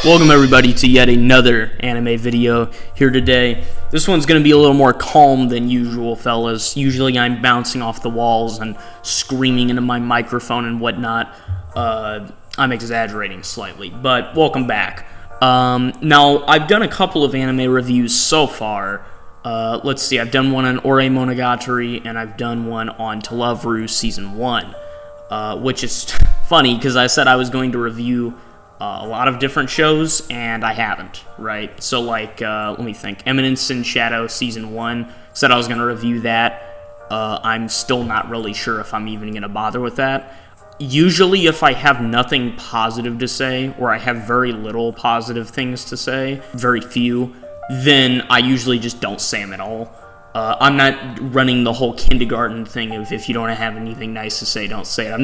Welcome everybody to yet another anime video here today. This one's going to be a little more calm than usual, fellas. Usually I'm bouncing off the walls and screaming into my microphone and whatnot. I'm exaggerating slightly, but welcome back. Now, I've done a couple of anime reviews so far. Let's see, I've done one on Ore Monogatari, and I've done one on To Love Ru Season 1, which is funny because I said I was going to review a lot of different shows, and I haven't, right? So, like, let me think. Eminence in Shadow Season 1, said I was going to review that. I'm still not really sure if I'm even going to bother with that. Usually, if I have nothing positive to say, or I have very little positive things to say, very few, then I usually just don't say them at all. I'm not running the whole kindergarten thing of if you don't have anything nice to say, don't say it. I'm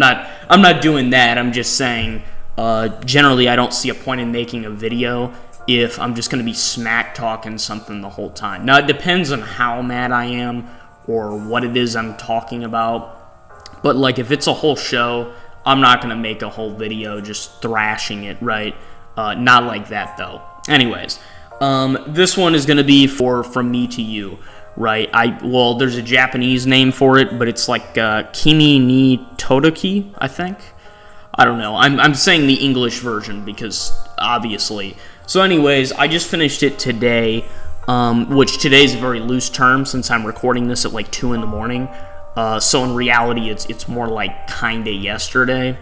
not doing that. I'm just saying, generally I don't see a point in making a video if I'm just going to be smack talking something the whole time. Now, it depends on how mad I am or what it is I'm talking about. But, like, if it's a whole show, I'm not going to make a whole video just thrashing it, right? Not like that, though. Anyways, this one is going to be From Me to You, right? Well, there's a Japanese name for it, but it's like Kimi No Todoke, I think. I don't know. I'm saying the English version because, obviously. So anyways, I just finished it today, which today is a very loose term since I'm recording this at like 2 in the morning. So in reality, it's more like kinda yesterday.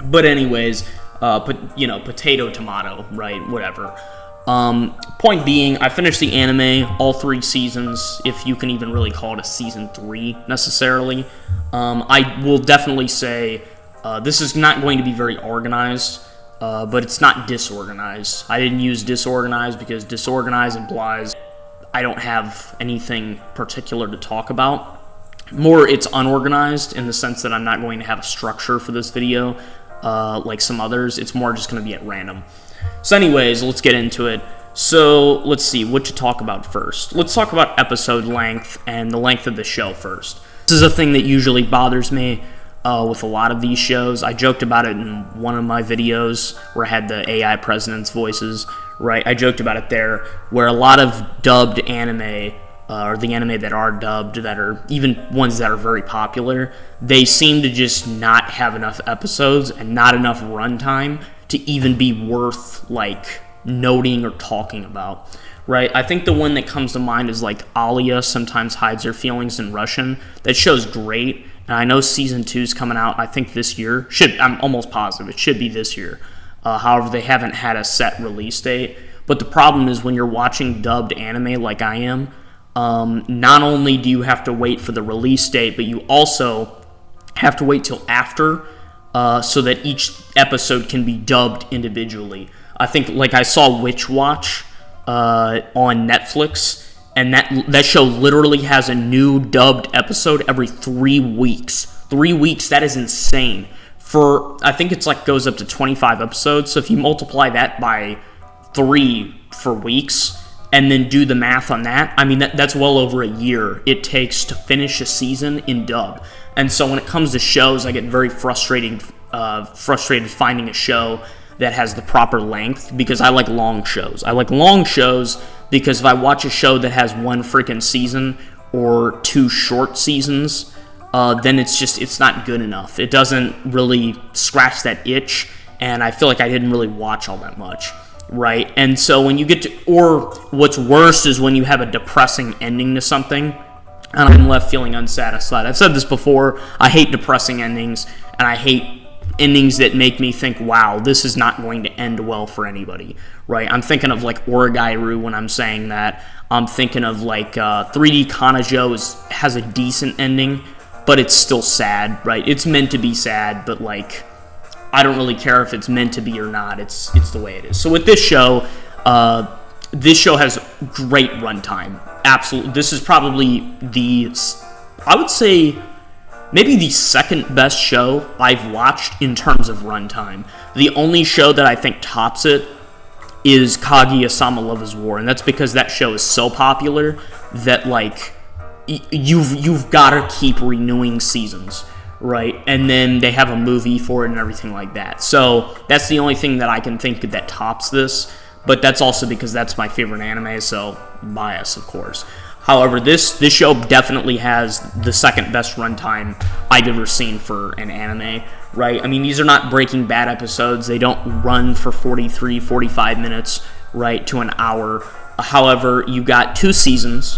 But anyways, potato, tomato, right? Whatever. Point being, I finished the anime, all 3 seasons, if you can even really call it a season 3 necessarily. I will definitely say this is not going to be very organized, but it's not disorganized. I didn't use disorganized because disorganized implies I don't have anything particular to talk about. More, it's unorganized in the sense that I'm not going to have a structure for this video like some others. It's more just going to be at random. So anyways, let's get into it. So let's see what to talk about first. Let's talk about episode length and the length of the show first. This is a thing that usually bothers me with a lot of these shows. I joked about it in one of my videos where I had the AI president's voices, right? I joked about it there, where a lot of dubbed anime, or the anime that are dubbed, that are even ones that are very popular, they seem to just not have enough episodes and not enough runtime to even be worth, like, noting or talking about, right? I think the one that comes to mind is, like, Alia Sometimes Hides Her Feelings in Russian. That show's great. And I know Season 2 is coming out, I think this year. I'm almost positive. It should be this year. However, they haven't had a set release date. But the problem is when you're watching dubbed anime like I am, not only do you have to wait for the release date, but you also have to wait till after so that each episode can be dubbed individually. I think, like, I saw Witch Watch on Netflix, and that show literally has a new dubbed episode every 3 weeks. 3 weeks, that is insane. I think it's like goes up to 25 episodes, so if you multiply that by 3 for weeks, and then do the math on that, I mean, that's well over a year it takes to finish a season in dub. And so when it comes to shows, I get very frustrated finding a show that has the proper length, because I like long shows. I like long shows because if I watch a show that has 1 freaking season or 2 short seasons, then it's not good enough. It doesn't really scratch that itch, and I feel like I didn't really watch all that much, right? And so when you get to, or what's worse is when you have a depressing ending to something, and I'm left feeling unsatisfied. I've said this before, I hate depressing endings, and I hate endings that make me think, wow, this is not going to end well for anybody, right? I'm thinking of, like, Origairu when I'm saying that. I'm thinking of, like, 3D Kanajo has a decent ending, but it's still sad, right? It's meant to be sad, but, like, I don't really care if it's meant to be or not. It's the way it is. So with this show has great runtime. Absolutely. This is probably I would say, maybe the second best show I've watched in terms of runtime. The only show that I think tops it is Kaguya-sama Love is War, and that's because that show is so popular that, like, you've got to keep renewing seasons, right? And then they have a movie for it and everything like that. So that's the only thing that I can think that tops this, but that's also because that's my favorite anime, so bias, of course. However, this show definitely has the second best runtime I've ever seen for an anime, right? I mean, these are not Breaking Bad episodes. They don't run for 43, 45 minutes, right, to an hour. However, you got 2 seasons,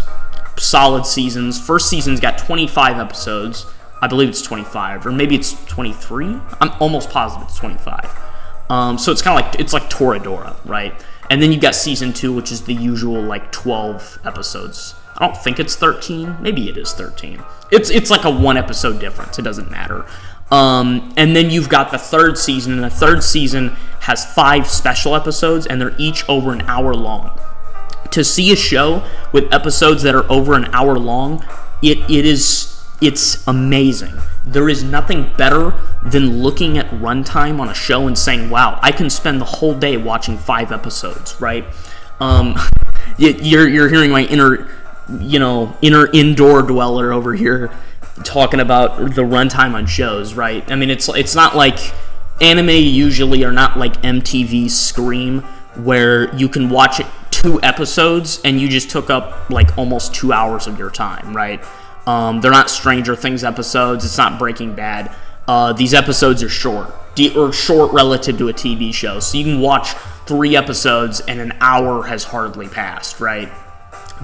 solid seasons. First season's got 25 episodes. I believe it's 25, or maybe it's 23. I'm almost positive it's 25. So it's kind of like, it's like Toradora, right? And then you've got season 2, which is the usual, like, 12 episodes. I don't think it's 13. Maybe it is 13. It's like a 1 episode difference. It doesn't matter. And then you've got the third season, and the third season has 5 special episodes, and they're each over an hour long. To see a show with episodes that are over an hour long, it's amazing. There is nothing better than looking at runtime on a show and saying, wow, I can spend the whole day watching 5 episodes, right? You're hearing my inner indoor dweller over here talking about the runtime on shows, right? I mean, it's not like anime usually are not like MTV Scream, where you can watch it 2 episodes and you just took up like almost 2 hours of your time, right? They're not Stranger Things episodes. It's not Breaking Bad. These episodes are short relative to a TV show. So you can watch 3 episodes and an hour has hardly passed, right?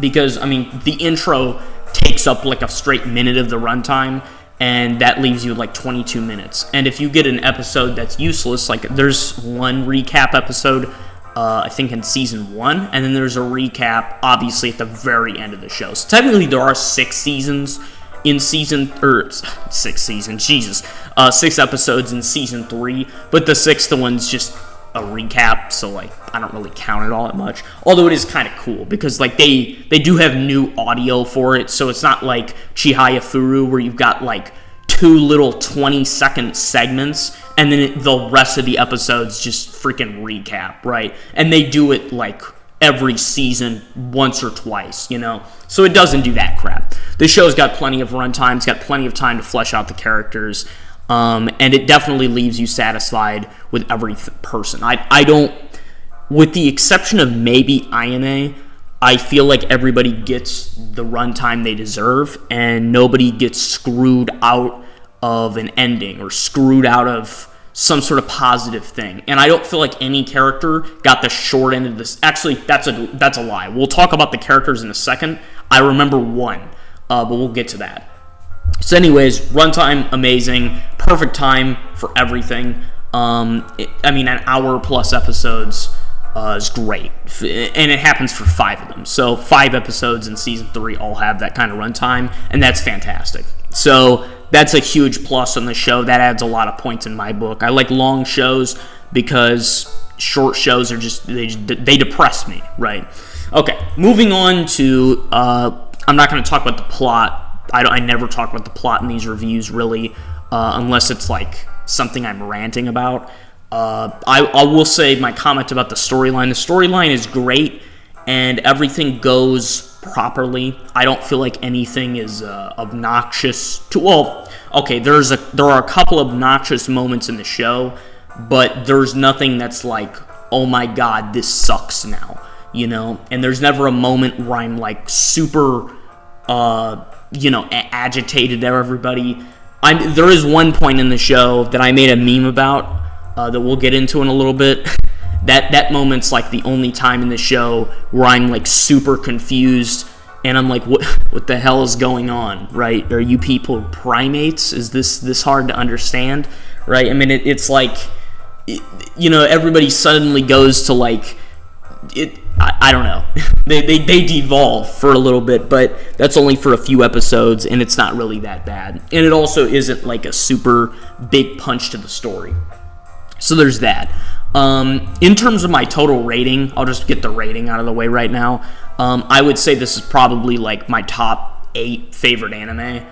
Because, I mean, the intro takes up like a straight minute of the runtime, and that leaves you like 22 minutes. And if you get an episode that's useless, like there's one recap episode, I think in season 1, and then there's a recap, obviously, at the very end of the show. So technically there are 6 seasons in 6 episodes in season 3, but the 6th one's just a recap, so like I don't really count it all that much. Although it is kind of cool because like they do have new audio for it, so it's not like Chihaya Furu where you've got like 2 little 20-second segments and then the rest of the episodes just freaking recap, right? And they do it like every season once or twice, so it doesn't do that crap. The show's got plenty of runtime, it's got plenty of time to flesh out the characters. And it definitely leaves you satisfied with every person. I don't, with the exception of maybe Ayane, I feel like everybody gets the runtime they deserve, and nobody gets screwed out of an ending or screwed out of some sort of positive thing. And I don't feel like any character got the short end of this. Actually, that's a lie. We'll talk about the characters in a second. I remember one, but we'll get to that. So anyways, runtime, amazing. Perfect time for everything. An hour plus episodes is great. And it happens for 5 of them. So 5 episodes in season 3 all have that kind of runtime, and that's fantastic. So that's a huge plus on the show. That adds a lot of points in my book. I like long shows because short shows are just, they depress me, right? Okay, moving on to, I'm not going to talk about the plot. I never talk about the plot in these reviews, really, unless it's like something I'm ranting about. I will say my comment about the storyline. The storyline is great, and everything goes properly. I don't feel like anything is obnoxious. There are a couple obnoxious moments in the show, but there's nothing that's like, oh my god, this sucks now, And there's never a moment where I'm like super agitated at everybody. There is one point in the show that I made a meme about that we'll get into in a little bit. That moment's like the only time in the show where I'm like super confused and I'm like, what the hell is going on, right? Are you people primates? Is this hard to understand, right? I mean, it's like, everybody suddenly goes to like, I don't know. They devolve for a little bit, but that's only for a few episodes, and it's not really that bad. And it also isn't like a super big punch to the story. So there's that. In terms of my total rating, I'll just get the rating out of the way right now. I would say this is probably like my top 8 favorite anime.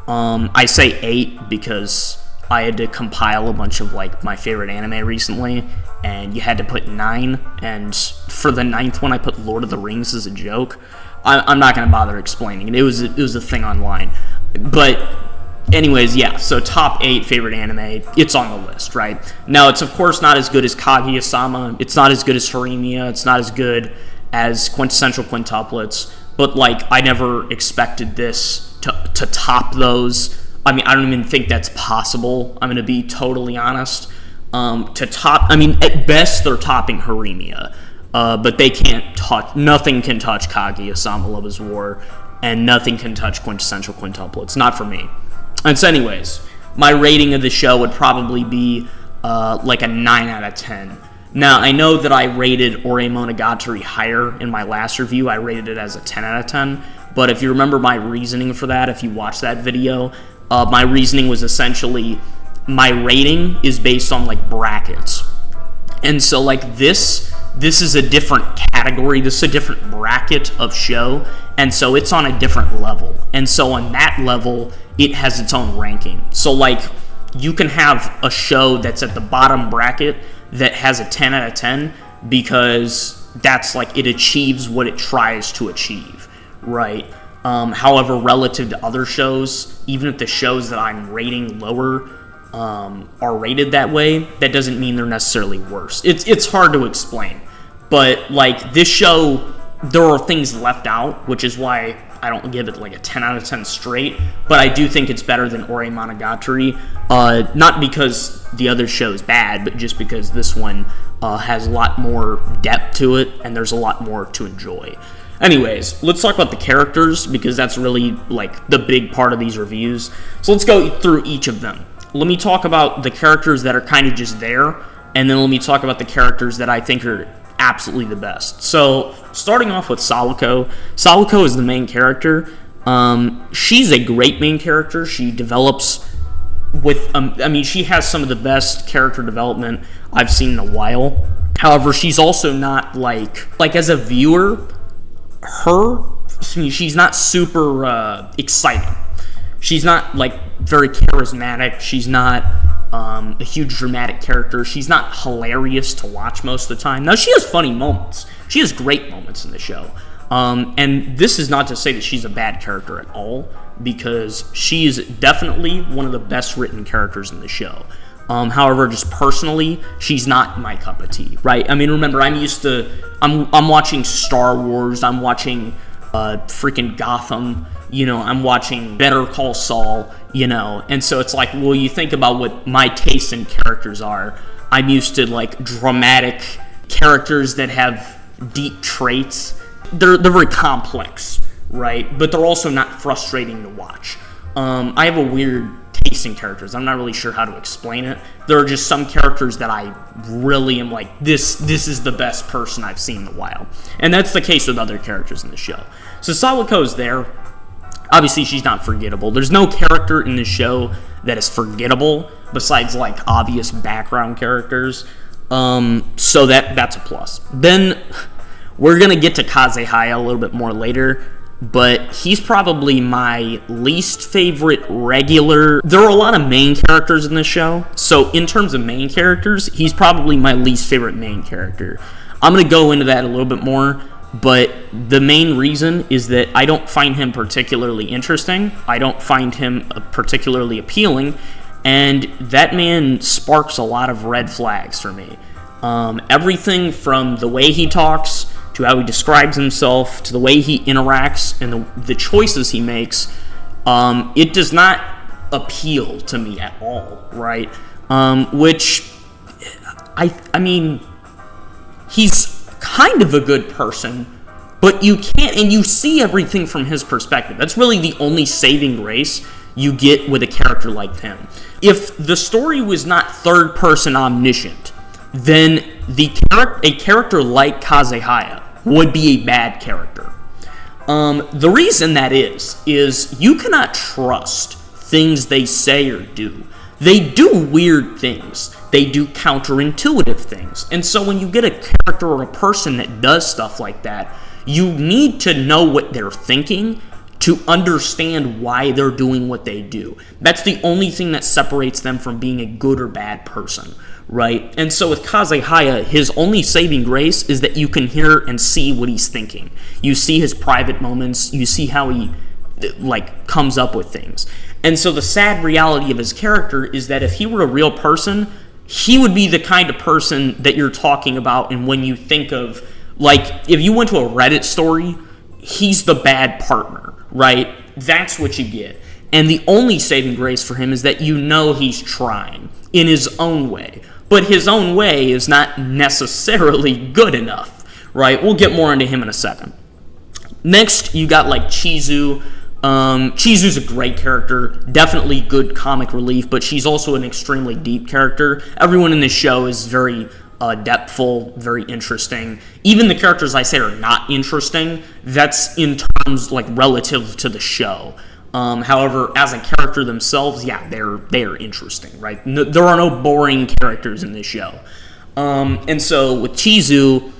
I say 8 because I had to compile a bunch of like my favorite anime recently, and you had to put 9, and for the 9th one I put Lord of the Rings as a joke. I'm not going to bother explaining it. It was a thing online. But anyways, yeah, so top 8 favorite anime, it's on the list, right? Now, it's of course not as good as Kaguya-sama, it's not as good as Harumiya, it's not as good as Quintessential Quintuplets, but, like, I never expected this to top those. I mean, I don't even think that's possible, I'm going to be totally honest. To top, I mean, at best, they're topping Harumiya, but they can't touch, nothing can touch Kaguya-sama Love is War, and nothing can touch Quintessential Quintuplets, not for me. And so anyways, my rating of the show would probably be like a 9 out of 10. Now, I know that I rated Ore Monogatari higher in my last review. I rated it as a 10 out of 10. But if you remember my reasoning for that, if you watch that video, my reasoning was essentially my rating is based on, like, brackets. And so, like, this is a different category. This is a different bracket of show. And so it's on a different level. And so on that level, it has its own ranking. So, like, you can have a show that's at the bottom bracket that has a 10 out of 10 because that's, like, it achieves what it tries to achieve, right? However, relative to other shows, even if the shows that I'm rating lower are rated that way, that doesn't mean they're necessarily worse. It's hard to explain. But, like, this show, there are things left out, which is why I don't give it, like, a 10 out of 10 straight, but I do think it's better than Ore Monogatari, not because the other show is bad, but just because this one has a lot more depth to it, and there's a lot more to enjoy. Anyways, let's talk about the characters, because that's really, like, the big part of these reviews. So let's go through each of them. Let me talk about the characters that are kind of just there, and then let me talk about the characters that I think are absolutely the best. So, starting off with Sawako. Sawako is the main character. She's a great main character. She develops with, I mean, she has some of the best character development I've seen in a while. However, she's also not, like as a viewer, she's not super exciting. She's not, like, very charismatic. She's not a huge dramatic character. She's not hilarious to watch most of the time. Now, she has funny moments. She has great moments in the show. And this is not to say that she's a bad character at all, because she's definitely one of the best written characters in the show. However, just personally, she's not my cup of tea, right? I mean, remember, I'm watching Star Wars, I'm watching freaking Gotham, you know, I'm watching Better Call Saul, you know, and so it's like, well, you think about what my taste in characters are. I'm used to, like, dramatic characters that have deep traits. They're very complex, right? But they're also not frustrating to watch. I have a weird taste in characters. I'm not really sure how to explain it. There are just some characters that I really am like, this is the best person I've seen in a while. And that's the case with other characters in the show. So Sawako's there. Obviously, she's not forgettable. There's no character in the show that is forgettable besides, like, obvious background characters. So that's a plus. Then we're going to get to Kazehaya a little bit more later, but he's probably my least favorite regular. There are a lot of main characters in this show, so in terms of main characters, he's probably my least favorite main character. I'm going to go into that a little bit more, but the main reason is that I don't find him particularly interesting. I don't find him particularly appealing, and that man sparks a lot of red flags for me. Everything from the way he talks, to how he describes himself, to the way he interacts, and the choices he makes, it does not appeal to me at all, right? Which, I mean, he's kind of a good person, but you can't, and you see everything from his perspective. That's really the only saving grace you get with a character like him. If the story was not third-person omniscient, then a character like Kazehaya would be a bad character. The reason that is you cannot trust things they say or do. They do weird things. They do counterintuitive things. And so when you get a character or a person that does stuff like that, you need to know what they're thinking to understand why they're doing what they do. That's the only thing that separates them from being a good or bad person, right? And so with Kazehaya, his only saving grace is that you can hear and see what he's thinking. You see his private moments. You see how he, like, comes up with things. And so the sad reality of his character is that if he were a real person, he would be the kind of person that you're talking about. And when you think of, like, if you went to a Reddit story, he's the bad partner, right? That's what you get. And the only saving grace for him is that you know he's trying in his own way. But his own way is not necessarily good enough, right? We'll get more into him in a second. Next, you got, like, Chizu. Chizu's a great character, definitely good comic relief, but she's also an extremely deep character. Everyone in this show is very depthful, very interesting. Even the characters I say are not interesting, that's in terms, like, relative to the show. However, as a character themselves, yeah, they're interesting, right? There are no boring characters in this show. And so with Chizu,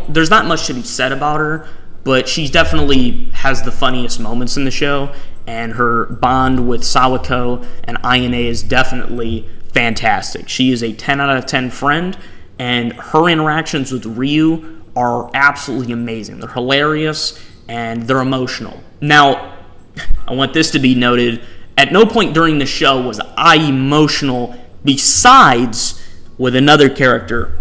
there's not much to be said about her, but she definitely has the funniest moments in the show, and her bond with Sawako and Ayane is definitely fantastic. She is a 10 out of 10 friend, and her interactions with Ryu are absolutely amazing. They're hilarious, and they're emotional. Now, I want this to be noted, at no point during the show was I emotional besides with another character.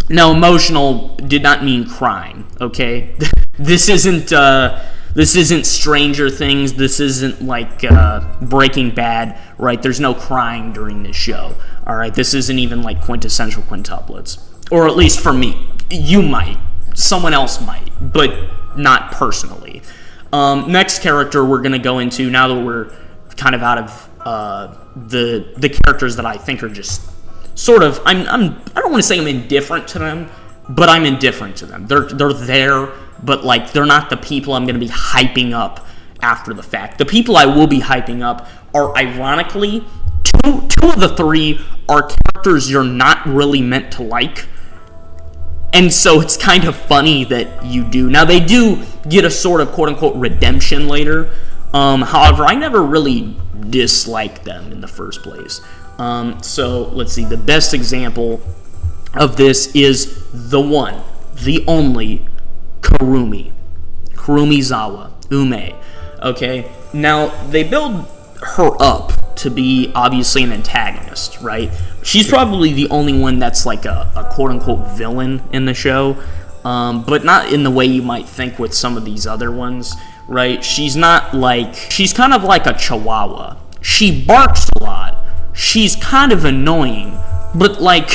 Now, emotional did not mean crying, okay? This isn't Stranger Things. This isn't like Breaking Bad, right? There's no crying during this show, all right? This isn't even like quintessential quintuplets, or at least for me. You might, someone else might, but not personally. Next character we're gonna go into now that we're kind of out of the characters that I think are just sort of I don't want to say I'm indifferent to them, but I'm indifferent to them. They're there, but like they're not the people I'm going to be hyping up after the fact. The people I will be hyping up are ironically two of the three are characters you're not really meant to like. And so it's kind of funny that you do. Now they do get a sort of quote unquote redemption later. However, I never really disliked them in the first place. So let's see, the best example of this is the one, the only Kurumizawa Ume. Okay, now they build her up to be obviously an antagonist, right? She's probably the only one that's like a quote-unquote villain in the show, but not in the way you might think with some of these other ones, right? She's kind of like a chihuahua. She barks a lot. She's kind of annoying, but like,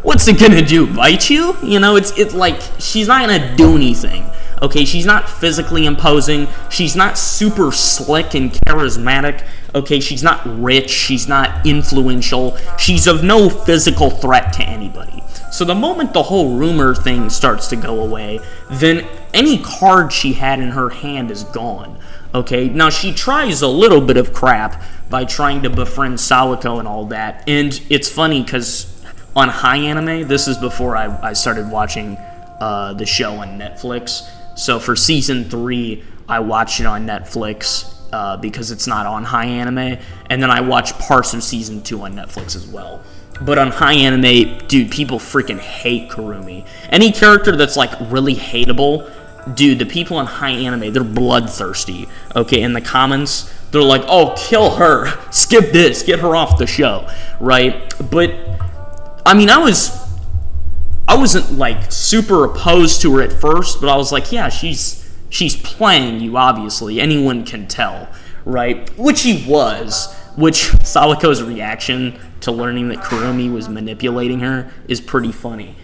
what's it gonna do, bite you? You know, it's like, she's not gonna do anything. Okay, she's not physically imposing. She's not super slick and charismatic. Okay, she's not rich. She's not influential. She's of no physical threat to anybody. So the moment the whole rumor thing starts to go away, then any card she had in her hand is gone. Okay, now she tries a little bit of crap by trying to befriend Sawako and all that. And it's funny because on High Anime, this is before I started watching the show on Netflix. So for season 3, I watched it on Netflix because it's not on High Anime, and then I watched parts of season 2 on Netflix as well. But on High Anime, dude, people freaking hate Kurumi. Any character that's like really hateable, dude, the people on High Anime, they're bloodthirsty. Okay, in the comments, they're like, oh, kill her, skip this, get her off the show, right? But I mean, I wasn't like super opposed to her at first, but I was like, yeah, she's playing you, obviously. Anyone can tell, right? Which he was, which Sawako's reaction to learning that Kurumi was manipulating her is pretty funny.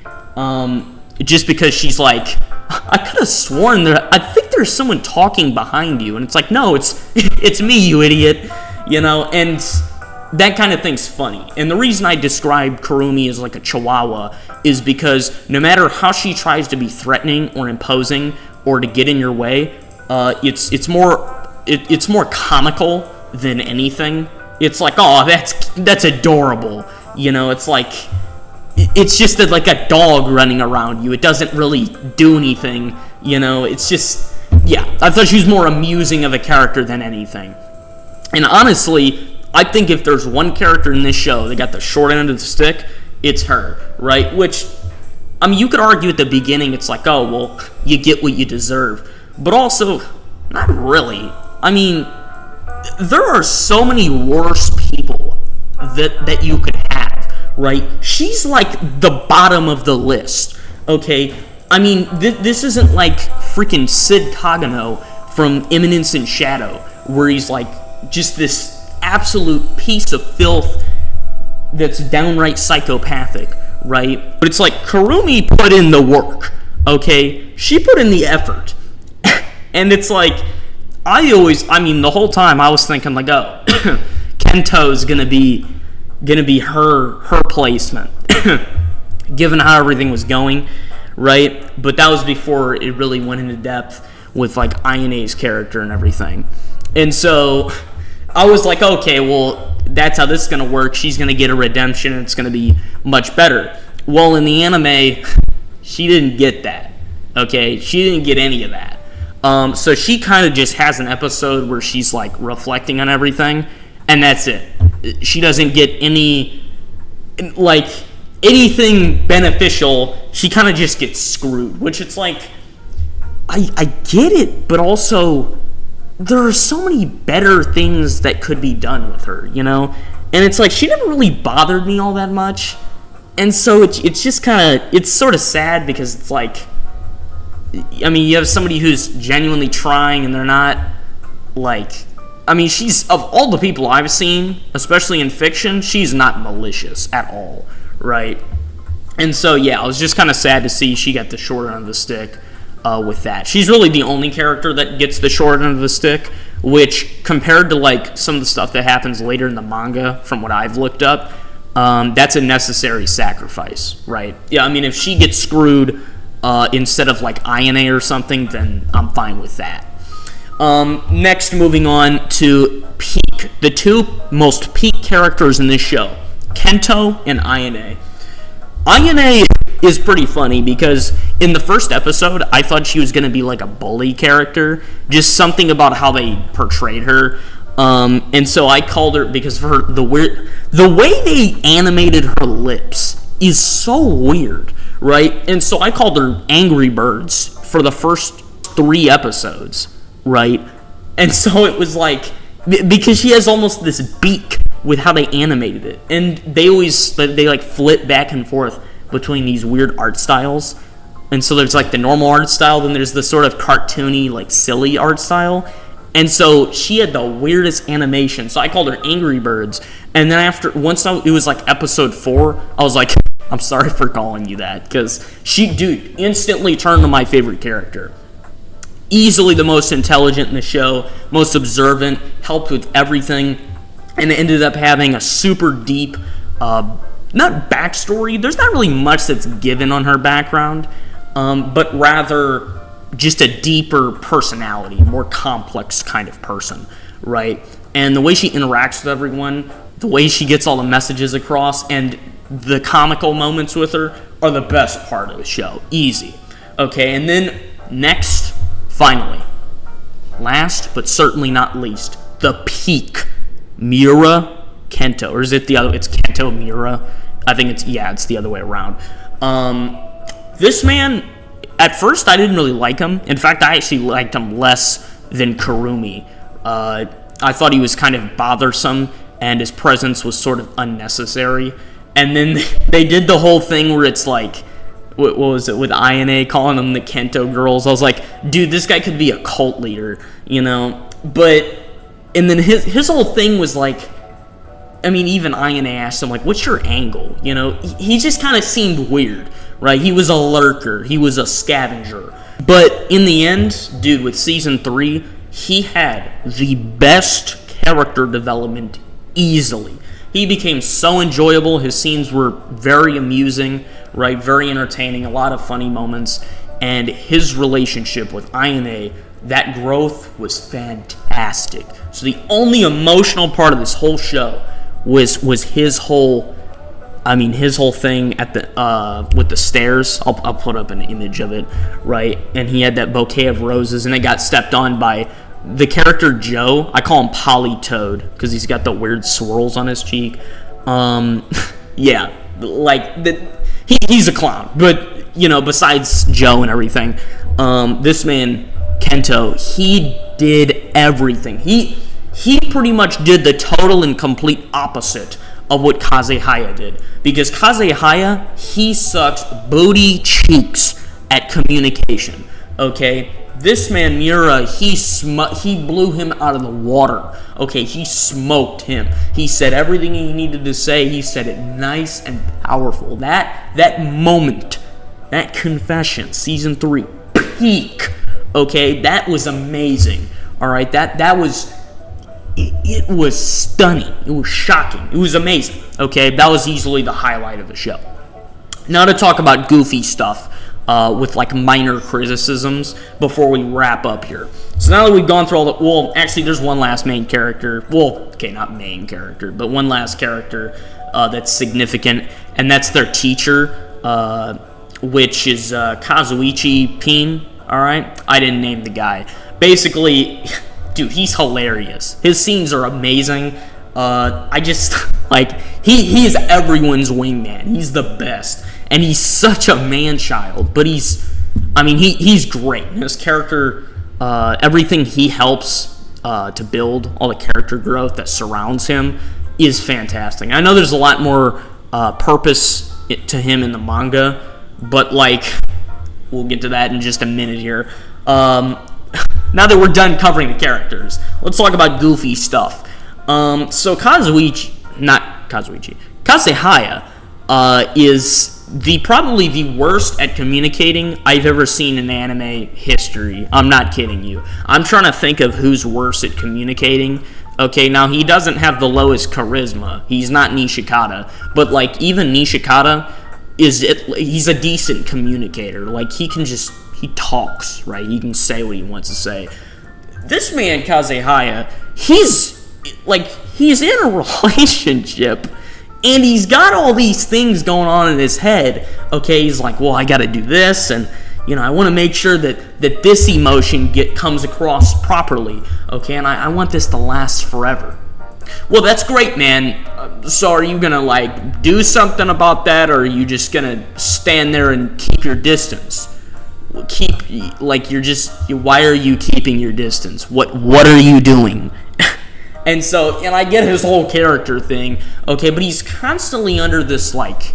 Just because she's like, I could have sworn I think there's someone talking behind you, and it's like, no, it's me, you idiot, you know, and that kind of thing's funny. And the reason I describe Kurumi as like a chihuahua is because no matter how she tries to be threatening or imposing or to get in your way, it's more comical than anything. It's like, oh, that's adorable, you know. It's like, it's just like a dog running around you. It doesn't really do anything, you know. It's just, yeah, I thought she was more amusing of a character than anything. And honestly, I think if there's one character in this show that got the short end of the stick, it's her, right? Which, I mean, you could argue at the beginning, it's like, oh, well, you get what you deserve. But also, not really. I mean, there are so many worse people that you could have, right? She's like the bottom of the list, okay? I mean, this isn't like freaking Sid Kagano from Eminence in Shadow, where he's like just this absolute piece of filth that's downright psychopathic, right? But it's like Kurumi put in the work, okay? She put in the effort. And it's like, the whole time I was thinking like, oh, Kento's gonna be her placement, given how everything was going, right? But that was before it really went into depth with like Ayane's character and everything. And so I was like, okay, well, that's how this is gonna work. She's gonna get a redemption and it's gonna be much better. Well, in the anime, she didn't get that, okay? She didn't get any of that. So she kind of just has an episode where she's like reflecting on everything, and that's it. She doesn't get any, like, anything beneficial. She kind of just gets screwed, which it's like, I get it, but also there are so many better things that could be done with her, you know? And it's like, she never really bothered me all that much, and so it's just kind of, it's sort of sad because it's like, I mean, you have somebody who's genuinely trying and they're not, like, I mean, she's, of all the people I've seen, especially in fiction, she's not malicious at all, right? And so, yeah, I was just kind of sad to see she got the short end of the stick with that. She's really the only character that gets the short end of the stick, which, compared to, like, some of the stuff that happens later in the manga, from what I've looked up, that's a necessary sacrifice, right? Yeah, I mean, if she gets screwed instead of like Ayane or something, then I'm fine with that. Next, moving on to peak. The two most peak characters in this show, Kento and Ayane. Ayane is pretty funny because in the first episode, I thought she was going to be like a bully character. Just something about how they portrayed her. And so I called her, because of her, the way they animated her lips is so weird. Right? And so I called her Angry Birds for the first 3 episodes, right? And so it was like, because she has almost this beak with how they animated it. And they like flip back and forth between these weird art styles. And so there's like the normal art style, then there's the sort of cartoony, like silly art style. And so she had the weirdest animation. So I called her Angry Birds. And then it was like episode 4, I was like, I'm sorry for calling you that, because she, instantly turned to my favorite character. Easily the most intelligent in the show, most observant, helped with everything, and it ended up having a super deep, not backstory, there's not really much that's given on her background, but rather just a deeper personality, more complex kind of person, right? And the way she interacts with everyone, the way she gets all the messages across, and the comical moments with her are the best part of the show. Easy. Okay, and then next, finally, last but certainly not least, the peak, Miura Kento. Or is it the other? It's Kento Miura. I think it's the other way around. This man, at first I didn't really like him. In fact, I actually liked him less than Kurumi. I thought he was kind of bothersome and his presence was sort of unnecessary. And then they did the whole thing where it's like, what was it, with Ayane calling them the Kento girls. I was like, dude, this guy could be a cult leader, you know? And then his whole thing was like, I mean, even Ayane asked him, like, what's your angle? You know, he just kind of seemed weird, right? He was a lurker. He was a scavenger. But in the end, dude, with season 3, he had the best character development easily. He became so enjoyable. His scenes were very amusing, right? Very entertaining, a lot of funny moments. And his relationship with Ayane, that growth was fantastic. So the only emotional part of this whole show was his whole thing at the with the stairs. I'll put up an image of it, right? And he had that bouquet of roses, and it got stepped on by the character Joe. I call him Polytoad because he's got the weird swirls on his cheek. Yeah, like he's a clown. But you know, besides Joe and everything, this man Kento, he did everything. he pretty much did the total and complete opposite of what Kazehaya did. Because Kazehaya, he sucks booty cheeks at communication, okay? This man, Miura, he blew him out of the water, okay? He smoked him. He said everything he needed to say. He said it nice and powerful. That moment, that confession, season 3, peak, okay? That was amazing, all right? That was... It was stunning. It was shocking. It was amazing. Okay, that was easily the highlight of the show. Now to talk about goofy stuff with like minor criticisms before we wrap up here. So now that we've gone through all the... Well, actually, there's one last main character. Well, okay, not main character, but one last character that's significant, and that's their teacher, which is Kazuichi Pin, all right? I didn't name the guy. Basically... Dude, he's hilarious. His scenes are amazing. I just, like, he is everyone's wingman. He's the best. And he's such a man-child. But he's great. His character, everything he helps to build, all the character growth that surrounds him, is fantastic. I know there's a lot more purpose to him in the manga. But, like, we'll get to that in just a minute here. Now that we're done covering the characters, let's talk about goofy stuff. So Kazehaya is probably the worst at communicating I've ever seen in anime history. I'm not kidding you. I'm trying to think of who's worse at communicating. Okay, now he doesn't have the lowest charisma. He's not Nishikata, but like even Nishikata he's a decent communicator. Like he talks, right? He can say what he wants to say. This man, Kazehaya, he's in a relationship, and he's got all these things going on in his head. Okay, he's like, well, I gotta do this, and, you know, I want to make sure that this emotion comes across properly. Okay, and I want this to last forever. Well, that's great, man. So are you gonna, like, do something about that, or are you just gonna stand there and keep your distance? Why are you keeping your distance? What are you doing? And I get his whole character thing, okay, but he's constantly under this, like,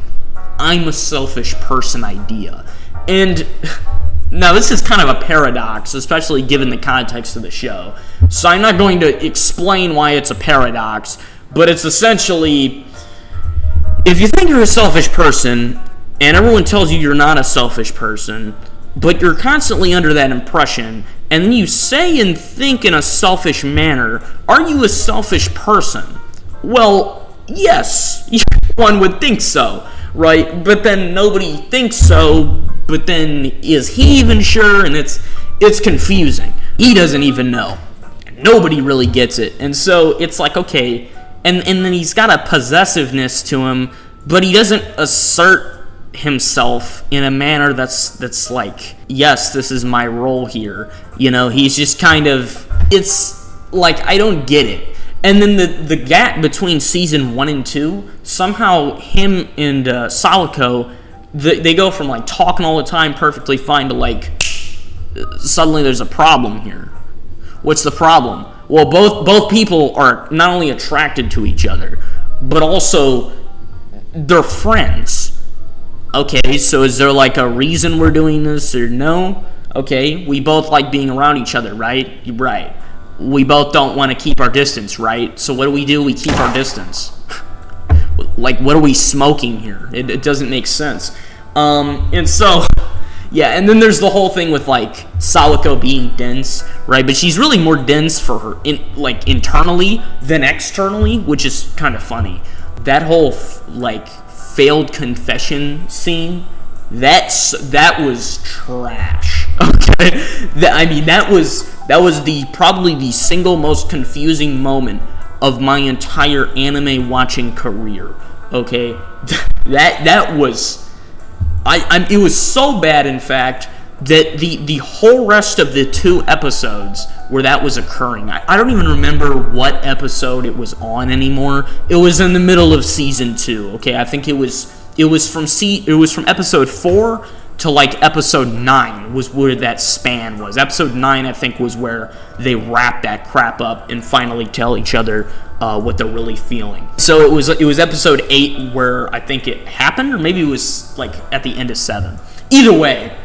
I'm a selfish person idea. And now this is kind of a paradox, especially given the context of the show. So I'm not going to explain why it's a paradox, but it's essentially, if you think you're a selfish person, and everyone tells you you're not a selfish person, but you're constantly under that impression, and then you say and think in a selfish manner, are you a selfish person? Well, yes, one would think so, right? But then nobody thinks so, but then is he even sure? And it's confusing. He doesn't even know. Nobody really gets it. And so it's like, okay, and then he's got a possessiveness to him, but he doesn't assert himself in a manner that's like, yes, this is my role here. You know, he's just kind of, it's like, I don't get it. And then the gap between season 1 and 2, somehow him and Sawako, they go from like talking all the time perfectly fine to like, suddenly there's a problem here. What's the problem? Well, both people are not only attracted to each other, but also they're friends. Okay, so is there like a reason we're doing this or no? Okay, we both like being around each other, right? Right. We both don't want to keep our distance, right? So what do? We keep our distance. Like, what are we smoking here? It doesn't make sense. And so, yeah, and then there's the whole thing with like Sawako being dense, right? But she's really more dense for her internally than externally, which is kind of funny. That whole failed confession scene, that was trash. Okay, that was probably the single most confusing moment of my entire anime watching career. Okay, that was it was so bad, in fact, that the whole rest of the 2 episodes where that was occurring, I don't even remember what episode it was on anymore. It was in the middle of season 2. Okay, I think it was from episode 4 to like episode 9 was where that span was. Episode 9, I think, was where they wrap that crap up and finally tell each other what they're really feeling. So it was episode 8 where I think it happened, or maybe it was like at the end of 7. Either way,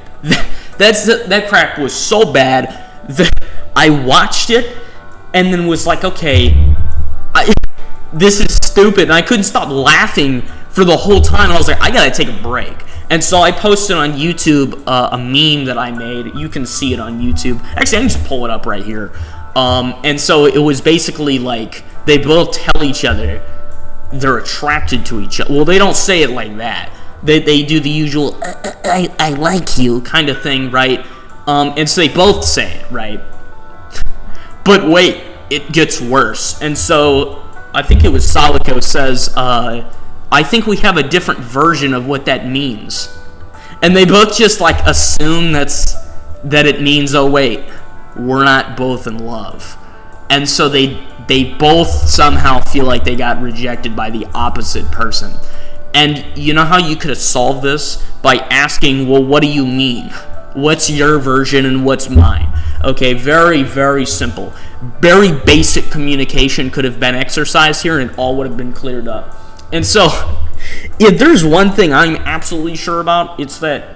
that crap was so bad that I watched it and then was like, okay, this is stupid, and I couldn't stop laughing for the whole time. I was like, I gotta take a break. And so I posted on YouTube a meme that I made. You can see it on YouTube. Actually, I can just pull it up right here. And so it was basically like they both tell each other they're attracted to each other. Well, they don't say it like that. They do the usual I like you kind of thing, right? And so they both say it, right? But wait, it gets worse. And so I think it was Sawako says, I think we have a different version of what that means. And they both just like assume that it means, oh wait, we're not both in love. And so they both somehow feel like they got rejected by the opposite person. And you know how you could have solved this? By asking, well, what do you mean? What's your version and what's mine? Okay, very, very simple. Very basic communication could have been exercised here and all would have been cleared up. And so, if there's one thing I'm absolutely sure about, it's that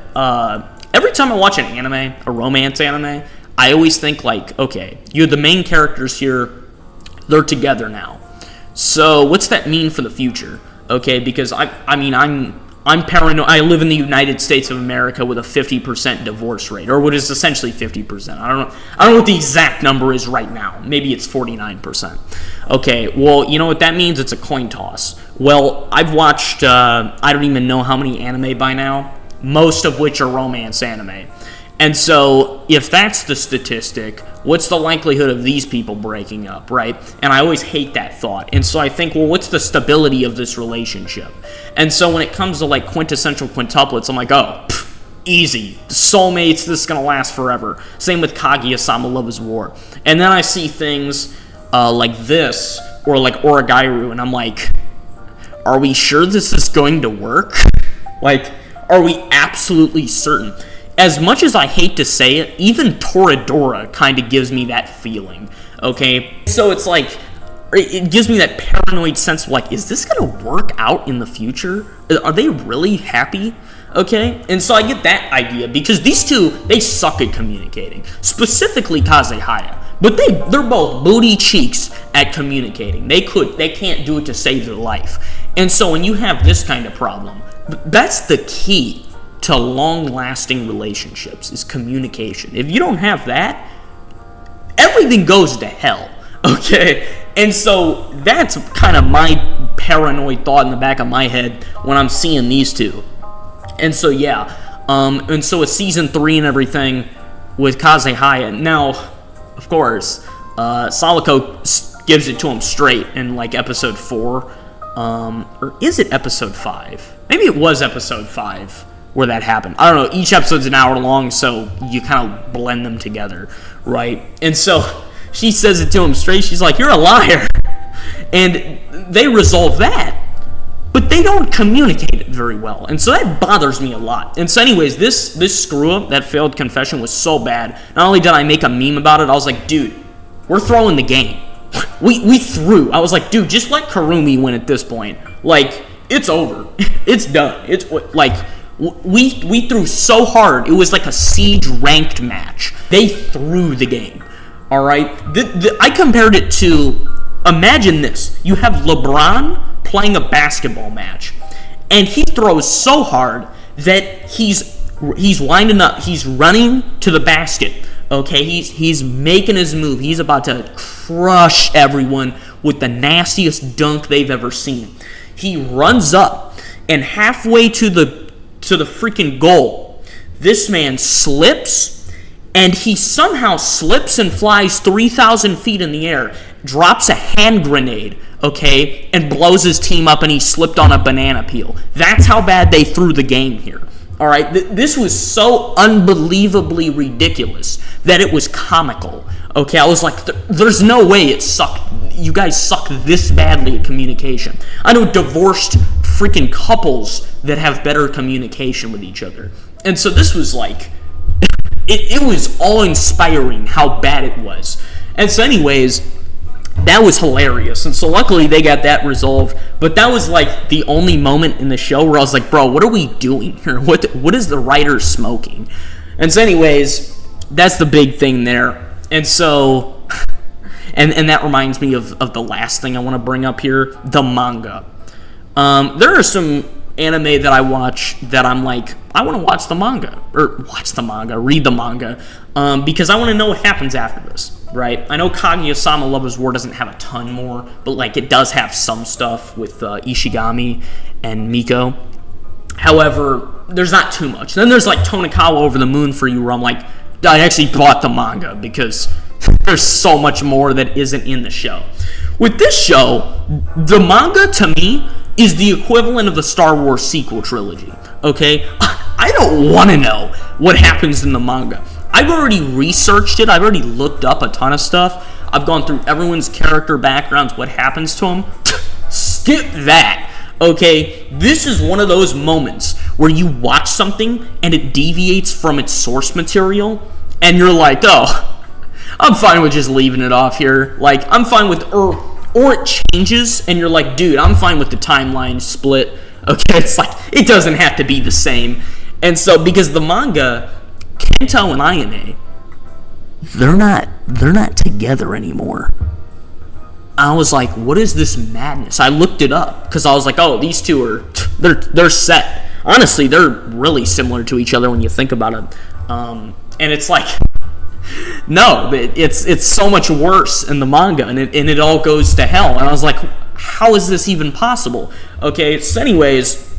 every time I watch an anime, a romance anime, I always think like, okay, you're the main characters here, they're together now. So what's that mean for the future? Okay, because I'm paranoid. I live in the United States of America with a 50% divorce rate, or what is essentially 50%. I don't know what the exact number is right now. Maybe it's 49%. Okay, well, you know what that means? It's a coin toss. Well, I've watched, I don't even know how many anime by now, most of which are romance anime. And so, if that's the statistic, what's the likelihood of these people breaking up, right? And I always hate that thought. And so I think, well, what's the stability of this relationship? And so when it comes to like quintessential quintuplets, I'm like, oh, easy. Soulmates, this is going to last forever. Same with Kaguya-sama Love is War. And then I see things like this, or like Origairu, and I'm like, are we sure this is going to work? Like, are we absolutely certain? As much as I hate to say it, even Toradora kind of gives me that feeling, okay? So it's like, it gives me that paranoid sense of like, is this going to work out in the future? Are they really happy? Okay? And so I get that idea, because these two, they suck at communicating. Specifically Kazehaya. But they're both booty cheeks at communicating. They can't do it to save their life. And so when you have this kind of problem, that's the key to long-lasting relationships, is communication. If you don't have that, everything goes to hell, okay? And so that's kind of my paranoid thought in the back of my head when I'm seeing these two. And so, yeah, and so with Season 3 and everything with Kazehaya, now, of course, Sawako gives it to him straight in, like, Episode 4, or is it Episode 5? Maybe it was Episode 5. Where that happened. I don't know, each episode's an hour long, so you kind of blend them together, right? And so she says it to him straight. She's like, you're a liar. And they resolve that, but they don't communicate it very well. And so that bothers me a lot. And so anyways, this screw-up, that failed confession, was so bad. Not only did I make a meme about it, I was like, dude, we're throwing the game. We threw. I was like, dude, just let Kurumi win at this point. Like, it's over. It's done. It's like... We threw so hard, it was like a siege ranked match. They threw the game, all right? I compared it to, imagine this. You have LeBron playing a basketball match, and he throws so hard that he's winding up, he's running to the basket, okay? He's making his move. He's about to crush everyone with the nastiest dunk they've ever seen. He runs up, and halfway to the freaking goal, this man slips, and he somehow slips and flies 3,000 feet in the air, drops a hand grenade, okay, and blows his team up, and he slipped on a banana peel. That's how bad they threw the game here. All right, this was so unbelievably ridiculous that it was comical. Okay, I was like, there's no way it sucked. You guys suck this badly at communication. I know divorced freaking couples that have better communication with each other. And so this was like, it was awe-inspiring how bad it was. And so anyways, that was hilarious. And so luckily they got that resolved. But that was like the only moment in the show where I was like, bro, what are we doing here? What is the writer smoking? And so anyways, that's the big thing there. And so, and that reminds me of the last thing I want to bring up here, the manga. There are some anime that I watch that I'm like, I want to watch the manga, read the manga, because I want to know what happens after this, right? I know Kaguya-sama Lover's War doesn't have a ton more, but like it does have some stuff with Ishigami and Miko. However, there's not too much. Then there's like Tonikawa Over the Moon for You, where I'm like, I actually bought the manga because there's so much more that isn't in the show. With this show, the manga to me is the equivalent of the Star Wars sequel trilogy, okay? I don't want to know what happens in the manga. I've already researched it. I've already looked up a ton of stuff. I've gone through everyone's character backgrounds, what happens to them. Skip that, okay? This is one of those moments where you watch something and it deviates from its source material, and you're like, oh, I'm fine with just leaving it off here. Like, I'm fine with, or it changes, and you're like, dude, I'm fine with the timeline split. Okay, it's like, it doesn't have to be the same. And so, because the manga, Kento and Ayane, they're not together anymore. I was like, what is this madness? I looked it up, because I was like, oh, these two are, they're set. Honestly, they're really similar to each other when you think about it. And it's like, no, it's so much worse in the manga, and it all goes to hell. And I was like, how is this even possible? Okay, so anyways,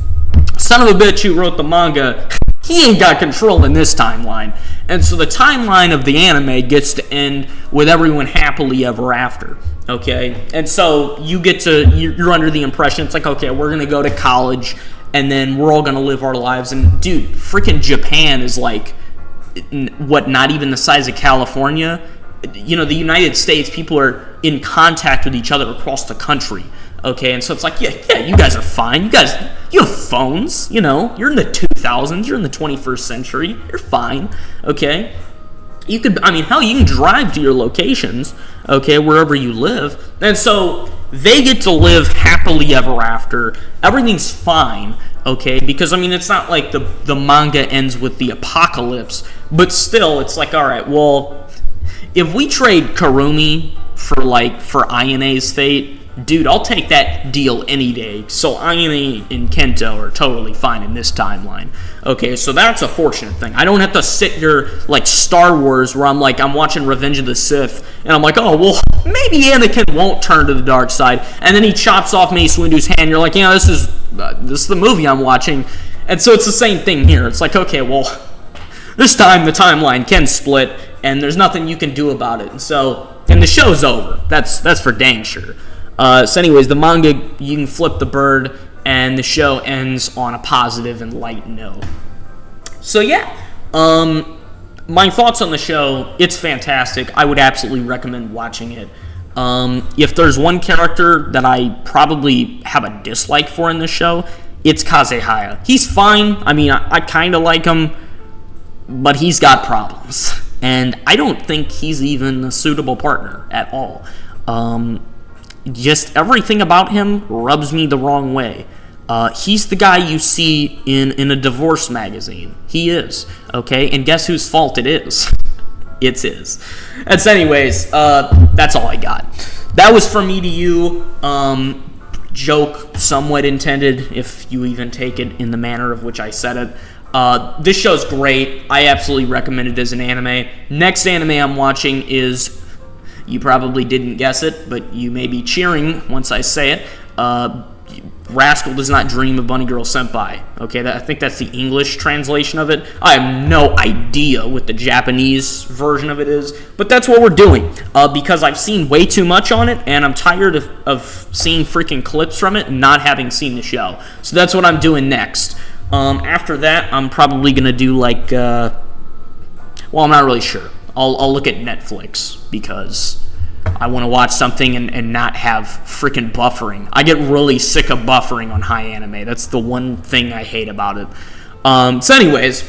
son of a bitch who wrote the manga, he ain't got control in this timeline. And so the timeline of the anime gets to end with everyone happily ever after. Okay, and so you're under the impression it's like, okay, we're gonna go to college, and then we're all gonna live our lives. And dude, freaking Japan is like, what, not even the size of California? You know, the United States, people are in contact with each other across the country, okay? And so it's like, yeah, you guys are fine. You have phones, you know? You're in the 2000s, you're in the 21st century, you're fine, okay? You can drive to your locations, okay, wherever you live. And so they get to live happily ever after. Everything's fine, okay? Because, it's not like the manga ends with the apocalypse, but still, it's like, all right, well, if we trade Karumi for Ayane's fate, dude, I'll take that deal any day. So Ayane and Kento are totally fine in this timeline. Okay, so that's a fortunate thing. I don't have to sit here like Star Wars, where I'm watching Revenge of the Sith, and I'm like, oh, well, maybe Anakin won't turn to the dark side, and then he chops off Mace Windu's hand. You're like, this is the movie I'm watching. And so it's the same thing here. It's like, okay, well, this time the timeline can split, and there's nothing you can do about it. And the show's over. That's for dang sure. So anyways, the manga, you can flip the bird, and the show ends on a positive and light note. So yeah, my thoughts on the show, it's fantastic. I would absolutely recommend watching it. If there's one character that I probably have a dislike for in the show, it's Kazehaya. He's fine. I kind of like him, but he's got problems. And I don't think he's even a suitable partner at all. Just everything about him rubs me the wrong way. He's the guy you see in a divorce magazine. He is, okay? And guess whose fault it is? It's his. And so anyways, that's all I got. That was from me to you. Joke somewhat intended, if you even take it in the manner of which I said it. This show's great. I absolutely recommend it as an anime. Next anime I'm watching is, you probably didn't guess it, but you may be cheering once I say it. Rascal Does Not Dream of Bunny Girl Senpai. Okay, I think that's the English translation of it. I have no idea what the Japanese version of it is, but that's what we're doing. Because I've seen way too much on it, and I'm tired of seeing freaking clips from it and not having seen the show. So that's what I'm doing next. After that, I'm probably going to do I'm not really sure. I'll look at Netflix, because I want to watch something and not have freaking buffering. I get really sick of buffering on high anime. That's the one thing I hate about it. So anyways,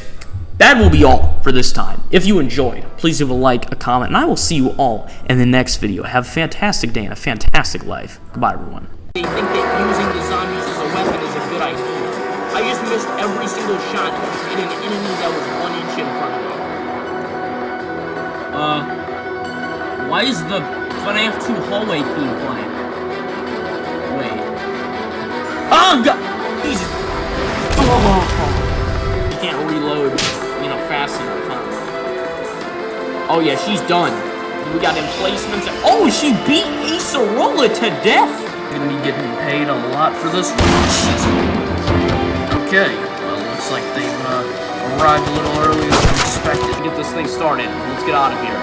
that will be all for this time. If you enjoyed, please leave a like, a comment, and I will see you all in the next video. Have a fantastic day and a fantastic life. Goodbye, everyone. They think that using the zombies as a weapon is a good idea. I just missed every single shot in an enemy that was 1 inch in front of me. Why is the FNAF 2 hallway theme playing? Wait. Oh, God! Jesus. Oh. You can't reload, fast enough, huh? Oh, yeah, she's done. We got emplacements. Oh, she beat Acerola to death! Gonna be getting paid a lot for this one. Okay, well, looks like they've arrived a little earlier than expected. Get this thing started. Let's get out of here.